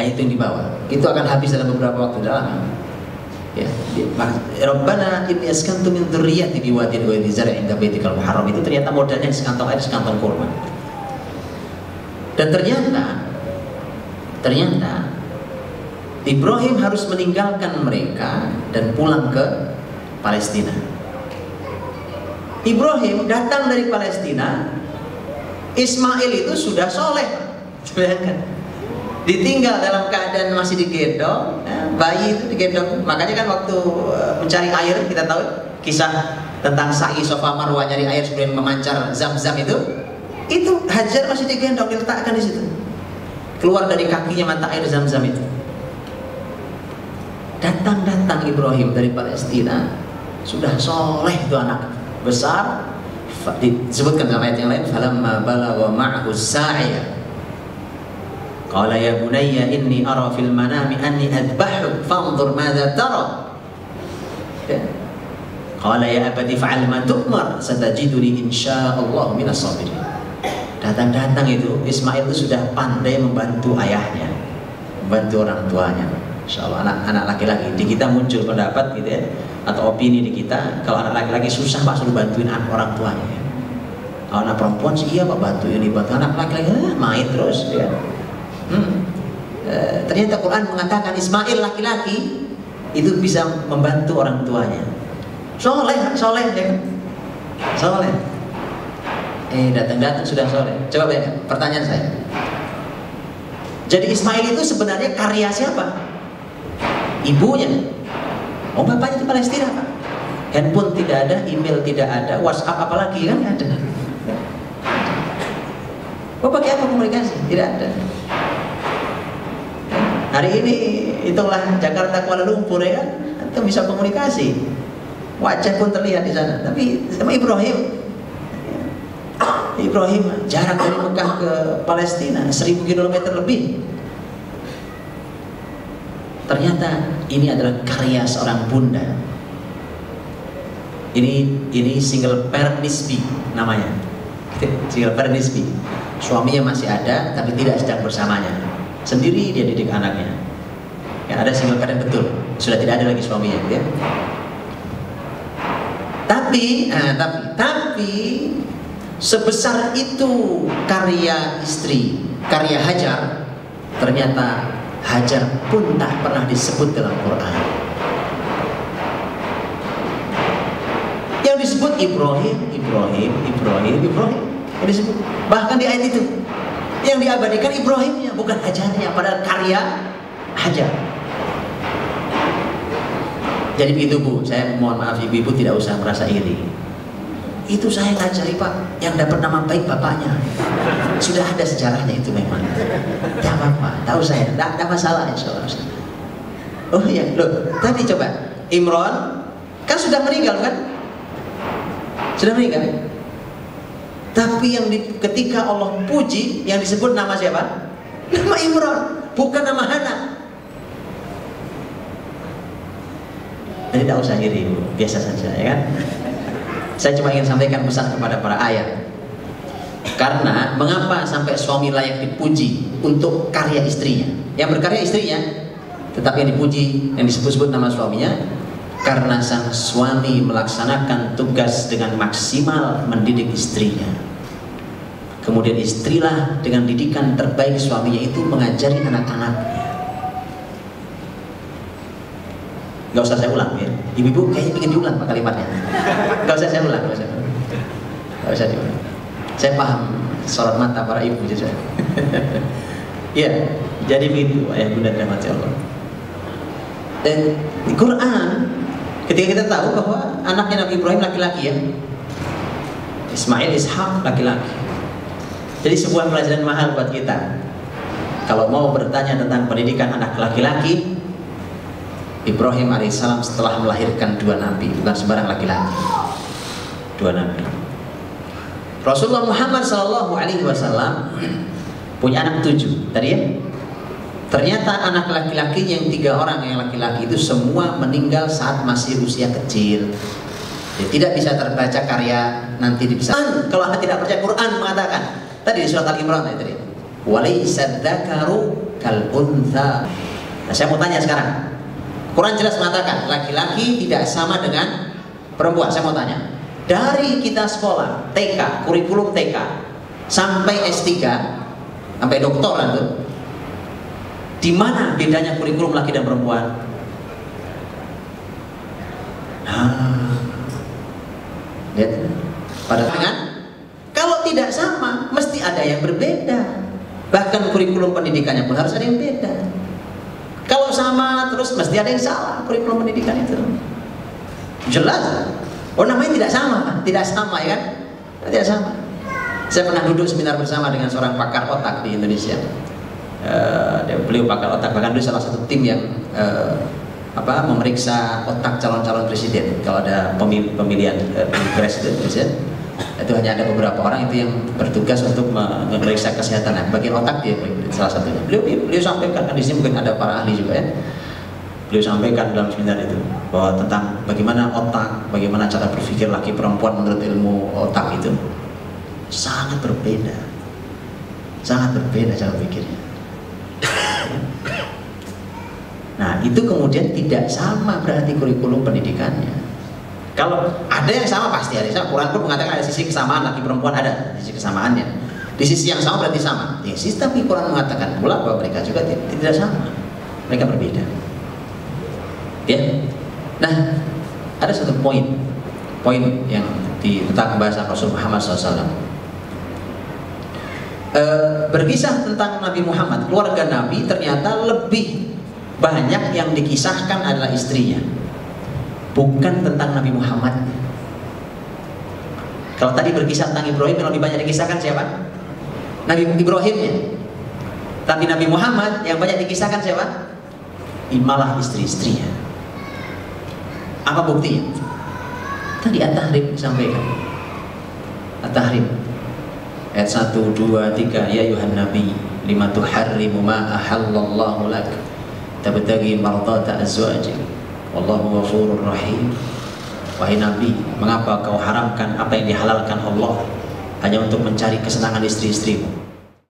ayat yang di bawah. Itu akan habis dalam beberapa waktu dalam. Ya, Rabbana inni askantu min dzurriyyati biwadin ghairi zar'in 'inda baitikal muharram, itu ternyata modalnya sekantong air sekantong kurma. Dan ternyata Ibrahim harus meninggalkan mereka dan pulang ke Palestina. Ibrahim datang dari Palestina, Ismail itu sudah soleh, bayangkan. Ditinggal dalam keadaan masih digendong, bayi itu digendong. Makanya kan waktu mencari air, kita tahu kisah tentang sa'i Safa Marwah nyari air sebelum memancar Zam-Zam itu Hajar masih digendong, diletakkan di situ. Keluar dari kakinya mata air Zam-Zam itu. Datang Ibrahim dari Palestina, sudah soleh itu anak besar. Disebutkan dalam ayat yang lain, falamma balagha ma'ahu as-sa'ya qala ya bunayya inni ara fil manami anni adbahuk fanzur madza tara. Qala ya abati fa'al ma tu'mar satajiduni insyaallah minas sabirin. Datang itu Ismail itu sudah pandai membantu ayahnya, membantu orang tuanya. Insyaallah anak laki-laki di kita muncul pendapat gitu ya, atau opini di kita, kalau anak laki-laki susah Pak suruh bantuin orang tuanya ya. Kalau anak perempuan sih iya Pak bantu ini, bantu anak laki-laki main terus ya. Ternyata Quran mengatakan Ismail laki-laki itu bisa membantu orang tuanya. Soleh ya kan? Soleh. Datang sudah soleh. Coba bayangkan, pertanyaan saya. Jadi Ismail itu sebenarnya karya siapa? Ibunya. Oh, bapaknya di Palestina Pak. Handphone tidak ada, email tidak ada, WhatsApp apalagi kan nggak ada. Oh, pakai apa komunikasi? Tidak ada. Hari ini itulah Jakarta Kuala Lumpur ya kan, atau bisa komunikasi, wajah pun terlihat di sana. Tapi sama Ibrahim jarak dari Mekah ke Palestina 1000 km lebih. Ternyata ini adalah karya seorang bunda. Ini single parent nisbi namanya. Single parent nisbi. Suaminya masih ada tapi tidak sedang bersamanya. Sendiri dia didik anaknya. Ya, ada single parent betul. Sudah tidak ada lagi suaminya, ya. Tapi sebesar itu karya istri, karya Hajar, ternyata Hajar pun tak pernah disebut dalam Quran. Yang disebut Ibrahim. Yang disebut bahkan di ayat itu yang diabadikan Ibrahimnya, bukan Hajarnya, padahal karya Hajar. Jadi begitu Bu, saya mohon maaf ibu-ibu tidak usah merasa iri. Itu saya ngajari Pak, yang dapat nama baik bapaknya. Sudah ada sejarahnya itu memang. Tidak apa-apa, tahu saya, tidak masalah insya Allah. Oh iya, loh, tadi coba Imran kan sudah meninggal kan? Sudah meninggal. Tapi ketika Allah puji, yang disebut nama siapa? Nama Imran, bukan nama Hana. Jadi tidak usah iri, biasa saja ya kan. Saya cuma ingin sampaikan pesan kepada para ayah. Karena mengapa sampai suami layak dipuji untuk karya istrinya? Yang berkarya istrinya, tetapi yang dipuji, yang disebut-sebut nama suaminya, karena sang suami melaksanakan tugas dengan maksimal mendidik istrinya. Kemudian istrilah dengan didikan terbaik suaminya itu mengajari anak-anaknya. Gak usah saya ulang ya. Ibu-ibu kayaknya ingin diulang Pak kalimatnya. Gak usah saya ulang, gak usah diulang. Saya paham sorot mata para ibu juga. Ya, jadi begitu ayah bunda dirahmati Allah. Dan di Quran ketika kita tahu bahwa anaknya Nabi Ibrahim laki-laki ya, Ismail Ishak laki-laki. Jadi sebuah pelajaran mahal buat kita. Kalau mau bertanya tentang pendidikan anak laki-laki, Ibrahim alaihissalam setelah melahirkan 2 nabi, bukan sembarang laki-laki, 2 nabi. Rasulullah Muhammad SAW punya anak 7 tadi ya. Ternyata anak laki-laki yang 3 orang yang laki-laki itu semua meninggal saat masih usia kecil. Jadi tidak bisa terbaca karya nanti bisa. Kalau tidak percaya Quran mengatakan tadi di surat Al-Imran tadi walaysa dzakaru kal untha. Nah, saya mau tanya sekarang. Quran jelas mengatakan laki-laki tidak sama dengan perempuan. Saya mau tanya, dari kita sekolah TK, kurikulum TK sampai S3 sampai doktoran tuh, di mana bedanya kurikulum laki dan perempuan? Lihat, pada tangan. Kalau tidak sama, mesti ada yang berbeda. Bahkan kurikulum pendidikannya pun harus ada yang beda. Kalau sama terus mesti ada yang salah kurikulum pendidikan itu. Jelas. Oh, namanya tidak sama, tidak sama ya kan? Tidak sama. Saya pernah duduk seminar bersama dengan seorang pakar otak di Indonesia. Beliau pakar otak, bahkan beliau salah satu tim yang memeriksa otak calon-calon presiden. Kalau ada pemilihan presiden, itu hanya ada beberapa orang itu yang bertugas untuk memeriksa kesehatan. Nah, bagian otak dia salah satunya. Beliau sampaikan, di sini mungkin ada para ahli juga ya. Beliau sampaikan dalam seminar itu bahwa tentang bagaimana otak, bagaimana cara berpikir laki perempuan menurut ilmu otak itu sangat berbeda cara pikirnya. Nah, itu kemudian tidak sama berarti kurikulum pendidikannya. Kalau ada yang sama pasti ada. Quran pun mengatakan ada sisi kesamaan laki perempuan, ada sisi kesamaannya. Di sisi yang sama berarti sama. Di sisi tapi Quran mengatakan pula bahwa mereka juga tidak sama. Mereka berbeda. Ya. Nah, ada satu poin yang tentang pembahasan Rasul Muhammad SAW. Berkisah tentang Nabi Muhammad, keluarga Nabi ternyata lebih banyak yang dikisahkan adalah istrinya, bukan tentang Nabi Muhammad. Kalau tadi berkisah tentang Ibrahim, yang lebih banyak dikisahkan siapa? Nabi Ibrahimnya. Tapi Nabi Muhammad yang banyak dikisahkan siapa? Malah istri-istrinya. Apa buktinya? Tadi At-Tahrim sampaikan. At-Tahrim ayat 1, 2, 3. Ya ayuhan nabi lima tuharrimu ma ahallallahu lak tabtaghi mardata azwajik wallahu ghafurur rahim. Wahai Nabi, mengapa kau haramkan apa yang dihalalkan Allah hanya untuk mencari kesenangan istri-istrimu?